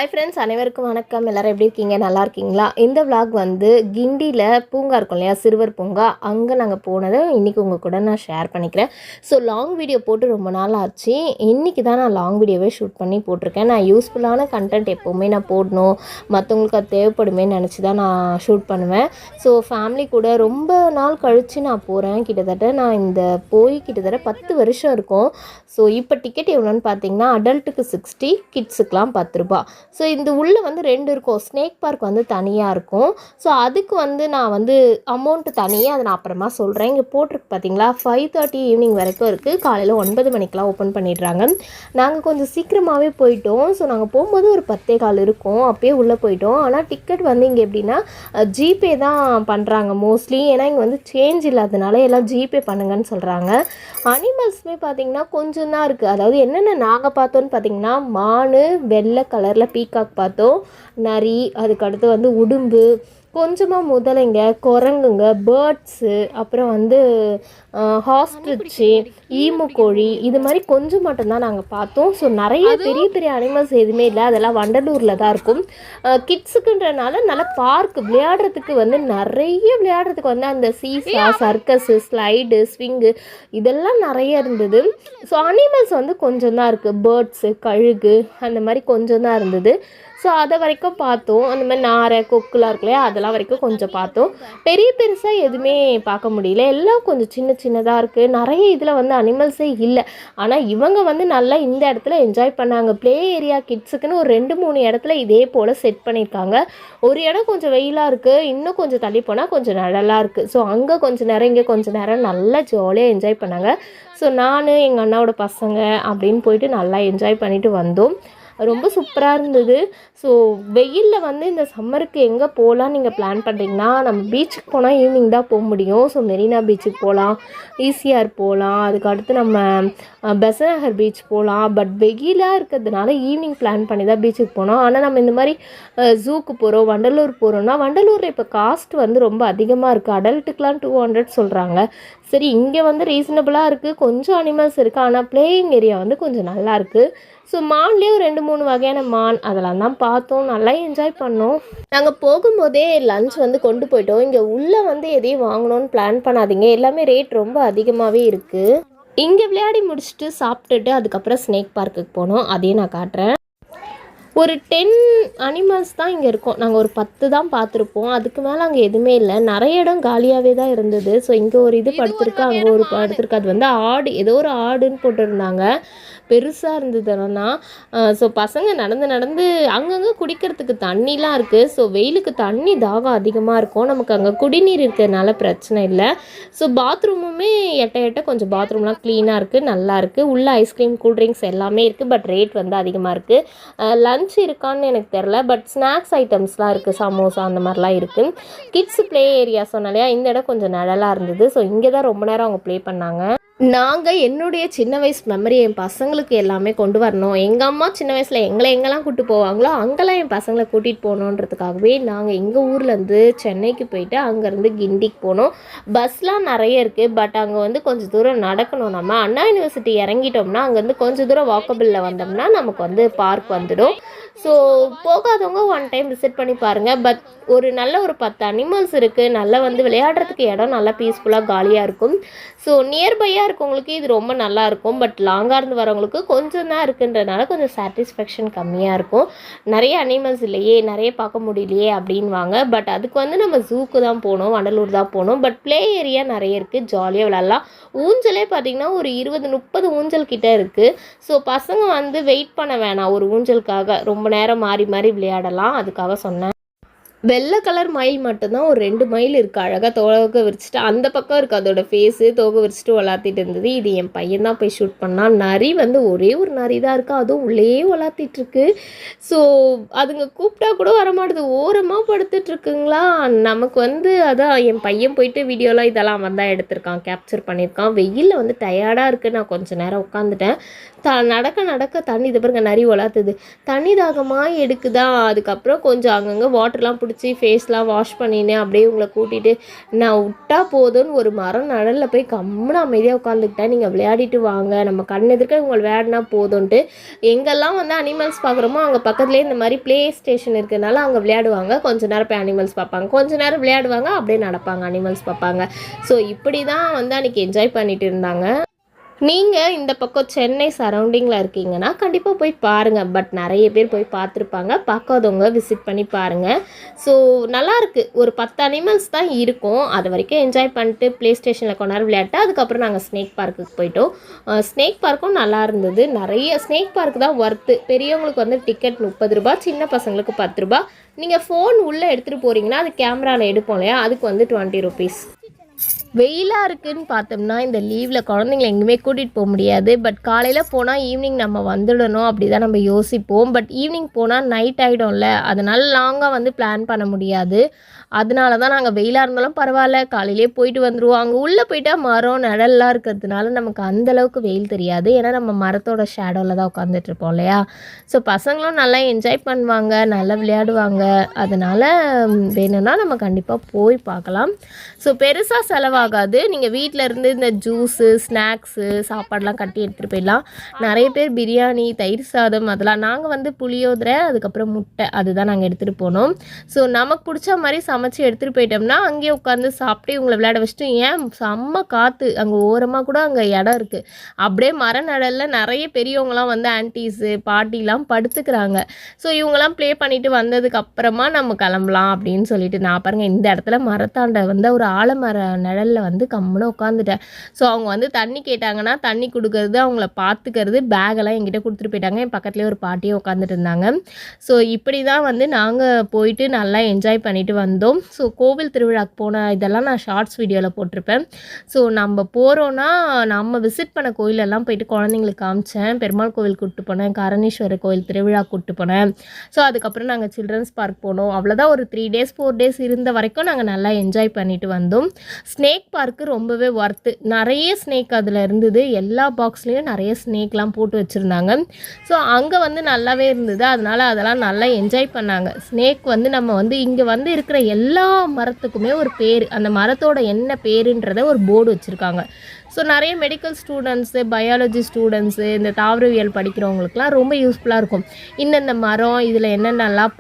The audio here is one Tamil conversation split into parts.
ஹாய் ஃப்ரெண்ட்ஸ், அனைவருக்கும் வணக்கம். எல்லோரும் எப்படி இருக்கீங்க? நல்லா இருக்கீங்களா? இந்த விளாக் வந்து கிண்டியில் பூங்கா இருக்கும் இல்லையா, சிறுவர் பூங்கா, அங்கே நாங்கள் போனதை இன்றைக்கி உங்கள் கூட நான் ஷேர் பண்ணிக்கிறேன். ஸோ லாங் வீடியோ போட்டு ரொம்ப நாள் ஆச்சு. இன்றைக்கி தான் நான் லாங் வீடியோவே ஷூட் பண்ணி போட்டிருக்கேன். நான் யூஸ்ஃபுல்லான கண்டென்ட் எப்போவுமே நான் போடணும், மற்றவங்களுக்கு அது தேவைப்படுமே நினச்சி தான் நான் ஷூட் பண்ணுவேன். ஸோ ஃபேமிலி கூட ரொம்ப நாள் கழித்து நான் போகிறேன். கிட்டத்தட்ட நான் கிட்டத்தட்ட 10 வருஷம் இருக்கும். ஸோ இப்போ டிக்கெட் எவ்வளோன்னு பார்த்தீங்கன்னா, அடல்ட்டுக்கு 60, கிட்ஸுக்கெலாம் 10 ரூபா. ஸோ இந்த உள்ளே வந்து 2 இருக்கும். ஸ்னேக் பார்க் வந்து தனியாக இருக்கும். ஸோ அதுக்கு வந்து நான் வந்து அமௌண்ட்டு தனியாக அதை நான் அப்புறமா சொல்கிறேன். இங்கே போட்டிருக்கு பார்த்தீங்களா, 5:30 ஈவினிங் வரைக்கும் இருக்குது. காலையில் 9 மணிக்கெலாம் ஓப்பன் பண்ணிடுறாங்க. நாங்கள் கொஞ்சம் சீக்கிரமாகவே போயிட்டோம். ஸோ நாங்கள் போகும்போது ஒரு 10:15 இருக்கும். அப்போயே உள்ளே போயிட்டோம். ஆனால் டிக்கெட் வந்து இங்கே எப்படின்னா ஜிபே தான் பண்ணுறாங்க மோஸ்ட்லி. ஏன்னா இங்கே வந்து சேஞ்ச் இல்லாதனால எல்லாம் ஜிபே பண்ணுங்கன்னு சொல்கிறாங்க. அனிமல்ஸுமே பார்த்திங்கன்னா கொஞ்சம் தான் இருக்குது. அதாவது என்னென்ன நாங்கள் பார்த்தோன்னு பார்த்திங்கன்னா, மான், வெள்ளை கலரில் பீகாக் பார்த்தோம், நரி, அதுக்கடுத்து வந்து உடும்பு, கொஞ்சமாக முதலைங்க, குரங்குங்க, பேர்ட்ஸு, அப்புறம் வந்து ஹாஸ்ட்ரிச்சு, ஈமு கோழி, இது மாதிரி கொஞ்சம் மட்டும்தான் நாங்கள் பார்த்தோம். ஸோ நிறைய பெரிய பெரிய அனிமல்ஸ் எதுவுமே இல்லை. அதெல்லாம் வண்டலூரில் தான் இருக்கும். கிட்ஸுக்குன்றனால நல்ல பார்க் விளையாடுறதுக்கு வந்து நிறைய விளையாடுறதுக்கு வந்து அந்த சீசா, சர்க்கஸு, ஸ்லைடு, ஸ்விங்கு இதெல்லாம் நிறைய இருந்தது. ஸோ அனிமல்ஸ் வந்து கொஞ்சம் தான் இருக்குது. பேர்ட்ஸு, கழுகு அந்த மாதிரி கொஞ்சம் தான் இருந்தது. ஸோ அதை வரைக்கும் பார்த்தோம். அந்த மாதிரி நாரை, கொக்குலாம் இருக்கு இல்லையா, அதெல்லாம் வரைக்கும் கொஞ்சம் பார்த்தோம். பெருசாக எதுவுமே பார்க்க முடியல. எல்லாம் கொஞ்சம் சின்னதாக இருக்குது. நிறைய இதில் வந்து அனிமல்ஸே இல்லை. ஆனால் இவங்க வந்து நல்லா இந்த இடத்துல என்ஜாய் பண்ணாங்க. ப்ளே ஏரியா கிட்ஸுக்குன்னு ஒரு 2-3 இடத்துல இதே போல் செட் பண்ணியிருக்காங்க. ஒரு இடம் கொஞ்சம் வெயிலாக இருக்குது, இன்னும் கொஞ்சம் தள்ளி போனால் கொஞ்சம் நிழலாக இருக்குது. ஸோ அங்கே கொஞ்சம் நேரம், இங்கே கொஞ்சம் நேரம் நல்லா ஜாலியாக என்ஜாய் பண்ணாங்க. ஸோ நான், எங்கள் அண்ணாவோட பசங்க அப்படின்னு போயிட்டு நல்லா என்ஜாய் பண்ணிவிட்டு வந்தோம். ரொம்ப சூப்பராக இருந்தது. ஸோ வெயிலில் வந்து இந்த சம்மருக்கு எங்கே போகலான்னு நீங்கள் பிளான் பண்ணுறீங்கன்னா, நம்ம பீச்சுக்கு போனால் ஈவினிங் தான் போக முடியும். ஸோ மெரினா பீச்சுக்கு போகலாம், ஈசிஆர் போகலாம், அதுக்கடுத்து நம்ம பெசநகர் பீச் போகலாம். பட் வெயிலாக இருக்கிறதுனால ஈவினிங் பிளான் பண்ணி தான் பீச்சுக்கு போனோம். ஆனால் நம்ம இந்த மாதிரி ஜூக்கு போகிறோம், வண்டலூர் போகிறோம்னா, வண்டலூரில் இப்போ காஸ்ட் வந்து ரொம்ப அதிகமாக இருக்குது. அடல்ட்டுக்கெலாம் 200 சொல்கிறாங்க. சரி, இங்கே வந்து ரீசனபிளாக இருக்குது. கொஞ்சம் அனிமல்ஸ் இருக்குது. ஆனால் பிளேயிங் ஏரியா வந்து கொஞ்சம் நல்லா இருக்குது. ஸோ மான்லேயே ஒரு 2-3 வகையான மான் அதெல்லாம் தான் பார்த்தோம். நல்லா என்ஜாய் பண்ணோம். நாங்கள் போகும்போதே லஞ்ச் வந்து கொண்டு போயிட்டோம். இங்கே உள்ளே வந்து எதையும் வாங்கணும்னு பிளான் பண்ணாதீங்க. எல்லாமே ரேட் ரொம்ப அதிகமாகவே இருக்குது. இங்கே விளையாடி முடிச்சுட்டு சாப்பிட்டுட்டு அதுக்கப்புறம் ஸ்னேக் பார்க்குக்கு போனோம். அதையும் நான் காட்டுறேன். ஒரு 10 அனிமல்ஸ் தான் இங்கே இருக்கும். நாங்கள் ஒரு 10 தான் பார்த்துருப்போம். அதுக்கு மேலே அங்கே எதுவுமே இல்லை. நிறைய இடம் காலியாகவே தான் இருந்தது. ஸோ இங்கே ஒரு இது படுத்துருக்கு, அங்கே ஒரு படுத்துருக்கு. அது வந்து ஆடு, ஏதோ ஒரு ஆடுன்னு போட்டுருந்தாங்க. பெருசாக இருந்தது. ஆனால் ஸோ பசங்க நடந்து அங்கங்கே குடிக்கிறதுக்கு தண்ணிலாம் இருக்குது. ஸோ வெயிலுக்கு தண்ணி தாகம் அதிகமாக இருக்கும். நமக்கு அங்கே குடிநீர் இருக்கிறதுனால பிரச்சனை இல்லை. ஸோ பாத்ரூமுமே எட்ட கொஞ்சம் பாத்ரூம்லாம் க்ளீனாக இருக்குது, நல்லா இருக்குது. உள்ள ஐஸ்கிரீம், கூல்ட்ரிங்க்ஸ் எல்லாமே இருக்குது. பட் ரேட் வந்து அதிகமாக இருக்குது. லஞ்ச் இருக்கான்னு எனக்கு தெரில. பட் ஸ்நாக்ஸ் ஐட்டம்ஸ்லாம் இருக்குது, சமோசா அந்த மாதிரிலாம் இருக்குது. கிட்ஸ் ப்ளே ஏரியா சொன்னாலையா, இந்த இடம் கொஞ்சம் நிழலாக இருந்தது. ஸோ இங்கே தான் ரொம்ப நேரம் அவங்க ப்ளே பண்ணாங்க. நாங்கள் என்னுடைய சின்ன வயசு மெமரி என் பசங்களுக்கு எல்லாமே கொண்டு வரணும். எங்கள் அம்மா சின்ன வயசில் எங்கெல்லாம் கூப்பிட்டு போவாங்களோ அங்கெல்லாம் என் பசங்களை கூட்டிகிட்டு போகணுன்றதுக்காகவே நாங்கள் எங்கள் ஊர்லேருந்து சென்னைக்கு போயிட்டு அங்கேருந்து கிண்டிக்கு போனோம். பஸ்லாம் நிறைய இருக்குது. பட் அங்கே வந்து கொஞ்சம் தூரம் நடக்கணும். நம்ம அண்ணா யூனிவர்சிட்டி இறங்கிட்டோம்னா அங்கேருந்து கொஞ்சம் தூரம் வாக்கபிளில் வந்தோம்னா நமக்கு வந்து பார்க் வந்துடும். ஸோ போகாதவங்க ஒன் டைம் விசிட் பண்ணி பாருங்கள். பட் ஒரு நல்ல ஒரு 10 அனிமல்ஸ் இருக்குது. நல்லா வந்து விளையாடுறதுக்கு இடம் நல்லா பீஸ்ஃபுல்லாக காலியாக இருக்கும். ஸோ நியர்பையாக இருக்கவங்களுக்கு இது ரொம்ப நல்லாயிருக்கும். பட் லாங்காக இருந்து வரவங்களுக்கு கொஞ்சம் தான் இருக்குன்றதுனால கொஞ்சம் சாட்டிஸ்ஃபேக்ஷன் கம்மியாக இருக்கும். நிறைய அனிமல்ஸ் இல்லையே, நிறைய பார்க்க முடியலையே அப்படின்வாங்க. பட் அதுக்கு வந்து நம்ம ஜூக்கு தான் போகணும், வண்டலூர் தான் போகணும். பட் ப்ளே ஏரியா நிறைய இருக்குது, ஜாலியாக விளாட்லாம். ஊஞ்சலே பார்த்திங்கன்னா ஒரு 20-30 ஊஞ்சல் கிட்டே இருக்குது. ஸோ பசங்க வந்து வெயிட் பண்ண வேணாம் ஒரு ஊஞ்சலுக்காக, ரொம்ப நேரம் மாறி விளையாடலாம். அதுக்காக சொன்னேன். வெள்ளை கலர் மயில் மட்டும்தான் ஒரு 2 மயில் இருக்குது. அழகாக தோகை விரிச்சிட்டு அந்த பக்கம் இருக்குது அதோட ஃபேஸு, தோகை விரிச்சிட்டு வளர்த்திட்டு இருந்தது. இது என் பையன் தான் போய் ஷூட் பண்ணான். நரி வந்து ஒரே ஒரு நரி தான் இருக்குது, அதுவும் உள்ளே வளர்த்திட்ருக்கு. ஸோ அதுங்க கூப்பிட்டா கூட வரமாட்டுது, ஓரமாக படுத்துட்ருக்குங்களா. நமக்கு வந்து அதான் என் பையன் போயிட்டு வீடியோலாம் இதெல்லாம் அவன் தான் எடுத்திருக்கான், கேப்சர் பண்ணியிருக்கான். வெயிலில் வந்து டயர்டாக இருக்குது. நான் கொஞ்சம் நேரம் உட்காந்துட்டேன். நடக்க தண்ணி, இது பாருங்க நரி வளர்த்துது, தண்ணி தாகமாக எடுக்குதா. அதுக்கப்புறம் கொஞ்சம் அங்கங்கே வாட்டர்லாம் பிடிச்சி பிடிச்சி ஃபேஸ்லாம் வாஷ் பண்ணின்னு அப்படியே உங்களை கூட்டிகிட்டு நான் விட்டா போதும்னு ஒரு மரம் நிழலில் போய் கம்முன்னு அமைதியாக உட்காந்துக்கிட்டேன். நீங்கள் விளையாடிட்டு வாங்க, நம்ம கண் எதிர்க்க உங்களை விளையாடினா போதும்ன்ட்டு எங்கெல்லாம் வந்து அனிமல்ஸ் பார்க்குறோமோ அங்கே பக்கத்துலேயே இந்த மாதிரி ப்ளே ஸ்டேஷன் இருக்கிறதுனால அவங்க விளையாடுவாங்க. கொஞ்ச நேரம் போய் அனிமல்ஸ் பார்ப்பாங்க, கொஞ்ச நேரம் விளையாடுவாங்க, அப்படியே நடப்பாங்க, அனிமல்ஸ் பார்ப்பாங்க. ஸோ இப்படி தான் வந்து அன்றைக்கி என்ஜாய் பண்ணிட்டு இருந்தாங்க. நீங்கள் இந்த பக்கம் சென்னை சரௌண்டிங்கில் இருக்கீங்கன்னா கண்டிப்பாக போய் பாருங்கள். பட் நிறைய பேர் போய் பார்த்துருப்பாங்க, பார்க்காதவங்க விசிட் பண்ணி பாருங்கள். ஸோ நல்லாயிருக்கு. ஒரு 10 அனிமல்ஸ் தான் இருக்கும். அது வரைக்கும் என்ஜாய் பண்ணிட்டு ப்ளே ஸ்டேஷனில் கொஞ்ச நேரம் விளையாட்டு அதுக்கப்புறம் நாங்கள் ஸ்னேக் பார்க்குக்கு போயிட்டோம். ஸ்னேக் பார்க்கும் நல்லா இருந்தது. நிறைய ஸ்னேக் பார்க் தான் ஒர்த்து. பெரியவங்களுக்கு வந்து டிக்கெட் 30 ரூபா, சின்ன பசங்களுக்கு 10 ரூபா. நீங்கள் ஃபோன் உள்ளே எடுத்துகிட்டு போகிறீங்கன்னா அது கேமராவில் எடுப்போம் இல்லையா, அதுக்கு வந்து 20 ருபீஸ். வெயிலாக இருக்குதுன்னு பார்த்தோம்னா இந்த லீவில் குழந்தைங்கள எங்கேயுமே கூட்டிகிட்டு போக முடியாது. பட் காலையில் போனால் ஈவினிங் நம்ம வந்துடணும் அப்படி தான் நம்ம யோசிப்போம். பட் ஈவினிங் போனால் நைட் ஆகிடும்ல, அதனால் லாங்காக வந்து பிளான் பண்ண முடியாது. அதனால தான் நாங்கள் வெயிலாக இருந்தாலும் பரவாயில்ல காலையிலே போயிட்டு வந்துடுவோம். அங்கே உள்ளே போயிட்டால் மரம் நிழல்லாம் இருக்கிறதுனால நமக்கு அந்தளவுக்கு வெயில் தெரியாது. ஏன்னா நம்ம மரத்தோட ஷேடோவில் தான் உட்காந்துட்ருப்போம் இல்லையா. ஸோ பசங்களும் நல்லா என்ஜாய் பண்ணுவாங்க, நல்லா விளையாடுவாங்க. அதனால் வேணும்னா நம்ம கண்டிப்பாக போய் பார்க்கலாம். ஸோ பெருசாக செலவாகாது. நீங்கள் வீட்டில் இருந்து இந்த ஜூஸு, ஸ்நாக்ஸு, சாப்பாடெலாம் கட்டி எடுத்துகிட்டு போயிடலாம். நிறைய பேர் பிரியாணி, தயிர் சாதம் அதெல்லாம். நாங்கள் வந்து புளியோதரை அதுக்கப்புறம் முட்டை அதுதான் நாங்கள் எடுத்துகிட்டு போனோம். ஸோ நமக்கு பிடிச்ச மாதிரி சமைச்சு எடுத்துகிட்டு போயிட்டோம்னா அங்கேயே உட்காந்து சாப்பிட்டு இவங்களை விளையாட வச்சுட்டு, ஏன் செம்ம காற்று, அங்கே ஓரமாக கூட அங்கே இடம் இருக்குது. அப்படியே மர நிழலில் நிறைய பெரியவங்களாம் வந்து ஆன்டிஸு பாட்டிலாம் படுத்துக்கிறாங்க. ஸோ இவங்கெல்லாம் ப்ளே பண்ணிவிட்டு வந்ததுக்கு அப்புறமா நம்ம கிளம்பலாம் அப்படின்னு சொல்லிட்டு நான் பாருங்கள் இந்த இடத்துல மரத்தாண்ட வந்து ஒரு ஆலமர நிழலில் வந்து கம்முன்னு உட்காந்துட்டேன். ஸோ அவங்க வந்து தண்ணி கேட்டாங்கன்னா தண்ணி கொடுக்கறது, அவங்கள பார்த்துக்கிறது, பேகெல்லாம் என்கிட்ட கொடுத்துட்டு போயிட்டாங்க. என் பக்கத்துலேயே ஒரு பாட்டியும் உட்காந்துட்டு இருந்தாங்க. ஸோ இப்படி தான் வந்து நாங்கள் போயிட்டு நல்லா என்ஜாய் பண்ணிட்டு வந்தோம். ஸோ கோவில் திருவிழாக்கு போன இதெல்லாம் நான் ஷார்ட்ஸ் வீடியோவில் போட்டிருப்பேன். ஸோ நம்ம போகிறோன்னா நம்ம விசிட் பண்ண கோயிலெல்லாம் போயிட்டு குழந்தைங்களுக்கு காமிச்சேன். பெருமாள் கோவில் கூப்பிட்டு போனேன், கரணீஸ்வரர் கோயில் திருவிழா கூப்பிட்டு போனேன். ஸோ அதுக்கப்புறம் நாங்கள் சில்ட்ரன்ஸ் பார்க் போனோம். அவ்வளோதான். ஒரு 3 டேஸ் 4 டேஸ் இருந்த வரைக்கும் நாங்கள் நல்லா என்ஜாய் பண்ணிட்டு வந்தோம். ஸ்னேக் பார்க்கு ரொம்பவே ஒர்த்து. நிறைய ஸ்னேக் அதில் இருந்தது. எல்லா பாக்ஸ்லேயும் நிறைய ஸ்னேக்லாம் போட்டு வச்சுருந்தாங்க. ஸோ அங்கே வந்து நல்லாவே இருந்தது. அதனால் அதெல்லாம் நல்லா என்ஜாய் பண்ணாங்க. ஸ்னேக் வந்து நம்ம வந்து இங்கே வந்து இருக்கிற எல்லா மரத்துக்குமே ஒரு பேர், அந்த மரத்தோட என்ன பேருன்றத ஒரு போர்டு வச்சுருக்காங்க. ஸோ நிறைய மெடிக்கல் ஸ்டூடெண்ட்ஸு, பயாலஜி ஸ்டூடெண்ட்ஸு, இந்த தாவரவியல் படிக்கிறவங்களுக்குலாம் ரொம்ப யூஸ்ஃபுல்லாக இருக்கும். இந்தந்த மரம் இதில் என்னென்னலாம்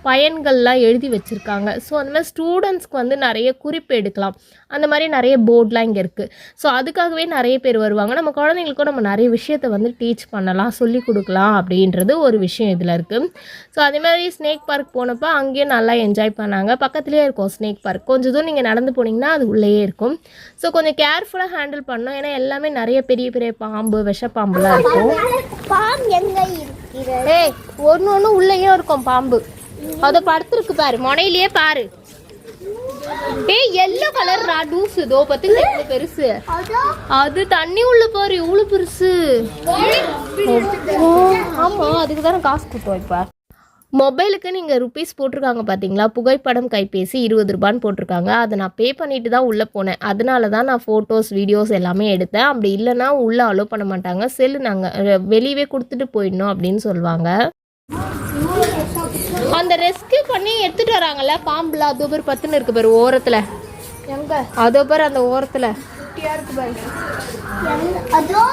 பயன்கள்லாம் எழுதி வச்சுருக்காங்க. ஸோ அந்த மாதிரி ஸ்டூடெண்ட்ஸ்க்கு வந்து நிறைய குறிப்பு எடுக்கலாம். அந்த மாதிரி நிறைய போர்ட்லாம் இங்கே இருக்குது. ஸோ அதுக்காகவே நிறைய பேர் வருவாங்க. நம்ம குழந்தைங்களுக்கும் நம்ம நிறைய விஷயத்தை வந்து டீச் பண்ணலாம், சொல்லி கொடுக்கலாம் அப்படின்றது ஒரு விஷயம் இதில் இருக்குது. ஸோ அதே மாதிரி ஸ்னேக் பார்க் போனப்போ அங்கேயும் நல்லா என்ஜாய் பண்ணாங்க. பக்கத்துலேயே இருக்கும் ஸ்னேக் பார்க். கொஞ்சம் தூரம் நீங்கள் நடந்து போனீங்கன்னா அது உள்ளேயே இருக்கும். ஸோ கொஞ்சம் கேர்ஃபுல்லாக ஹேண்டில் பண்ணணும். ஏன்னா எல்லாமே நிறைய பெரிய பெரிய பாம்பு, விஷப்பாம்புலாம் இருக்கும். ஏய் ஒன்று உள்ளேயும் இருக்கும் பாம்பு. அதை படுத்துருக்கு பாரு, முனையிலேயே பாரு. ஏய் எல்லோ கலர் ராடூஸ் இதோ பத்து பெருசு. அது தண்ணி உள்ள பாரு இவ்வளவு பெருசு. ஆமா அதுக்கு தானே காசு கொடுத்தோம். இப்ப மொபைலுக்கு நீங்கள் ருபீஸ் போட்டிருக்காங்க பார்த்தீங்களா, புகைப்படம் கைபேசி 20 ரூபான்னு போட்டிருக்காங்க. அதை நான் பே பண்ணிட்டு தான் உள்ளே போனேன். அதனால தான் நான் ஃபோட்டோஸ் வீடியோஸ் எல்லாமே எடுத்தேன். அப்படி இல்லைன்னா உள்ளே அலோவ் பண்ண மாட்டாங்க. செல்லு நாங்கள் வெளியவே கொடுத்துட்டு போயிடணும் அப்படின்னு சொல்லுவாங்க. அந்த ரெஸ்கியூ பண்ணி எடுத்துட்டு வராங்கல்ல பாம்புல, அதோ பேர் 10 இருக்கு பாரு ஓரத்துல. எங்க அதோ பேர் அந்த ஓரத்துல இருக்கு பாரு. அதோ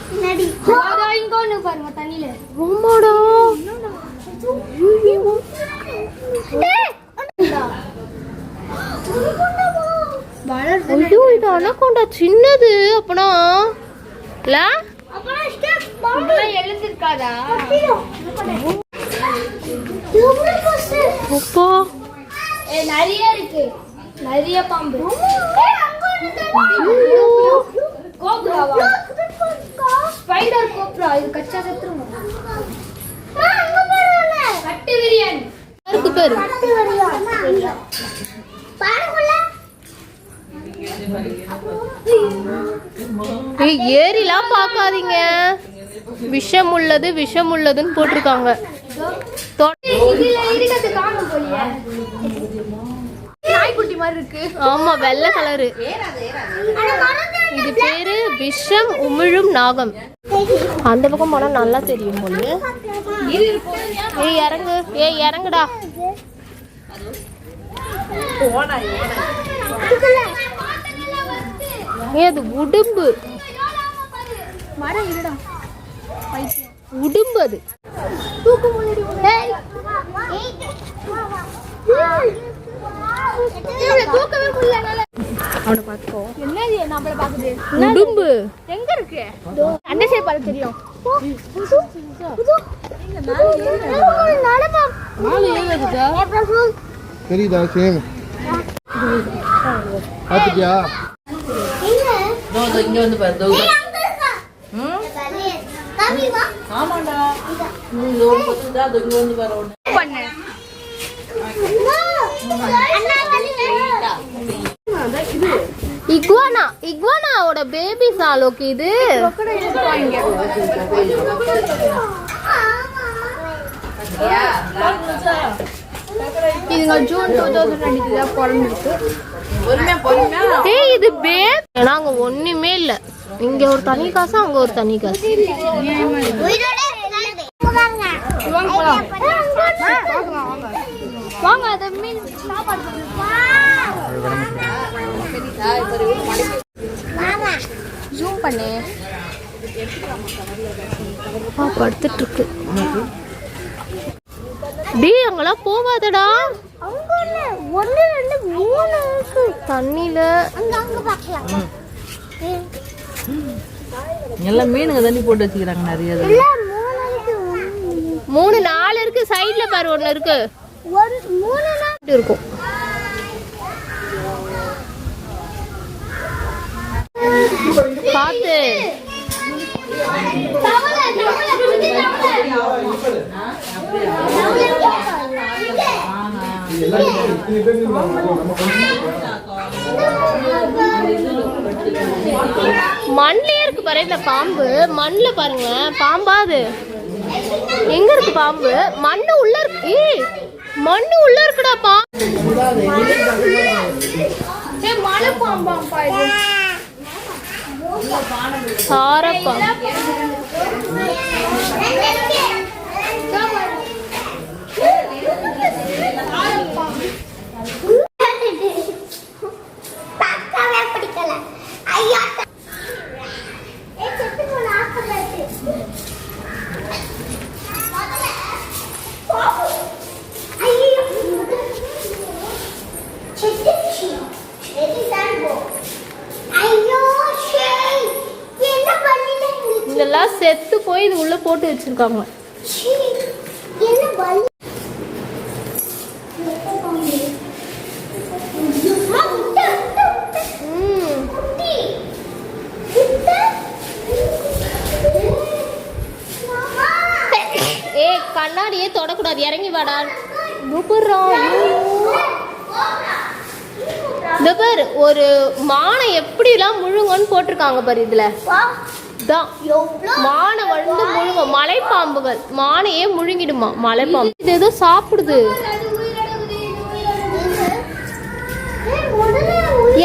பின்னாடி அதோ இங்க ஒன்னு பாருங்க தண்ணில. ரொம்படா ஐயோ இது அனகோண்டா சின்னது. அப்பனா இல்ல எழுந்திருக்காதா? நிறைய இருக்கு, நிறைய பாம்பு. ஸ்பைடர் கோப்ரா இது கச்சா செத்துரும். கட்டு விரியன் இருக்கு பேரு. ஏரிலாம் பார்க்காதீங்க, விஷம் உள்ளது விஷம் உள்ளதுன்னு போட்டிருக்காங்க. நாய்க்குட்டி மாதிரி இருக்கு. ஆமா வெள்ளை கலரு. இது பேரு விஷம் உமிழும் நாகம். அந்த பக்கம் போனா நல்லா தெரியும் போல. ஏய் இறங்கு, ஏய் இறங்குடா. அது உடும்பு உடும்பு அது அவனை பார்த்துக்கோ. என்னது நம்மள பாக்குது? உடும்பு எங்க இருக்கு? அந்த சைடு பாரு தெரியும். தெரியுதா? சேம் பாத்துட்டியா? இங்க வந்து பாரு. ஆமாடா இங்க வந்து பாரு. இக்வானாவோட பேபி சாலோக்கு இது. இதுங்க ஜூன் 2022 பிறந்திருக்கு. இது பேப். நாங்க ஒண்ணுமே இல்ல. இங்க ஒரு தனி காசு, அங்க ஒரு தனி காசு. வாங்க அத மீன் சாப்பாடு ஜூம் பண்ணு. படுத்துட்டு இருக்கு. டேய் அங்கெல்லாம் போவாதடா. அங்க இல்ல 1 2 3 இருக்கு தண்ணில. அங்க பார்க்கலாம். எல்லாம் மீனுங்க தண்ணி போட்டு வச்சுக்கிறாங்க நிறைய. இல்ல 3 4 இருக்கு. சைடுல பாரு ஒன்னு இருக்கு. 3 4 இருக்கும். பாத்து மண்லயே இருக்கு பாரு இந்த பாம்பு. மண்ணுல பாருங்க பாம்பா. அது எங்க இருக்கு பாம்பு? மண்ணு உள்ள இருக்கு. மண்ணு உள்ள இருக்குடா மலை பாம்பா இது. சாரப்பா இதெல்லாம் செத்து போய் இது உள்ள போட்டு வச்சிருக்காங்க. கண்ணாடியே தொடக்கூடாது. இறங்கி வாடா. ஒரு மானை எப்படி எல்லாம் முழுங்கன்னு போட்டிருக்காங்க பாரு. இதுல மானை வந்து முழுங்க. மலைப்பாம்புகள் மானையே முழுங்கிடுமா மலைப்பாம்பு. இது ஏதோ சாப்பிடுது.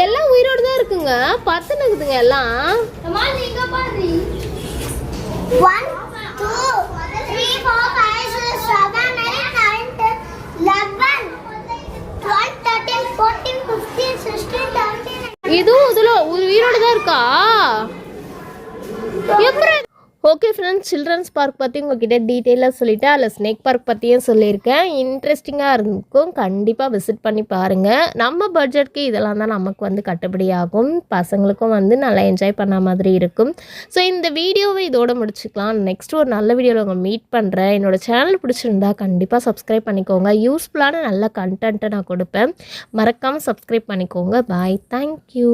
எல்லாம் உயிரோடு தான் இருக்குங்க. பத்துனுக்குதுங்க எல்லாம். 1 2 3 4 5 6 7 8 9 10 11 12 13 14 15 16 17. இதுவும் இதுல உயிரோடு தான் இருக்கா? ஓகே ஃப்ரெண்ட்ஸ், சில்ட்ரன்ஸ் பார்க் பற்றி உங்ககிட்ட டீட்டெயிலாக சொல்லிவிட்டேன். அதில் ஸ்னேக் பார்க் பற்றியும் சொல்லியிருக்கேன். இன்ட்ரெஸ்டிங்காக இருக்கும். கண்டிப்பாக விசிட் பண்ணி பாருங்கள். நம்ம பட்ஜெட்க்கு இதெல்லாம் தான் நமக்கு வந்து கட்டுப்படியாகும். பசங்களுக்கும் வந்து நல்லா என்ஜாய் பண்ண மாதிரி இருக்கும். ஸோ இந்த வீடியோவை இதோடு முடிச்சுக்கலாம். நெக்ஸ்ட் ஒரு நல்ல வீடியோவில் உங்கள் மீட் பண்ணுறேன். என்னோடய சேனல் பிடிச்சிருந்தா கண்டிப்பாக சப்ஸ்கிரைப் பண்ணிக்கோங்க. யூஸ்ஃபுல்லான நல்ல கண்டென்ட்டை நான் கொடுப்பேன். மறக்காமல் சப்ஸ்கிரைப் பண்ணிக்கோங்க. பாய். தேங்க்யூ.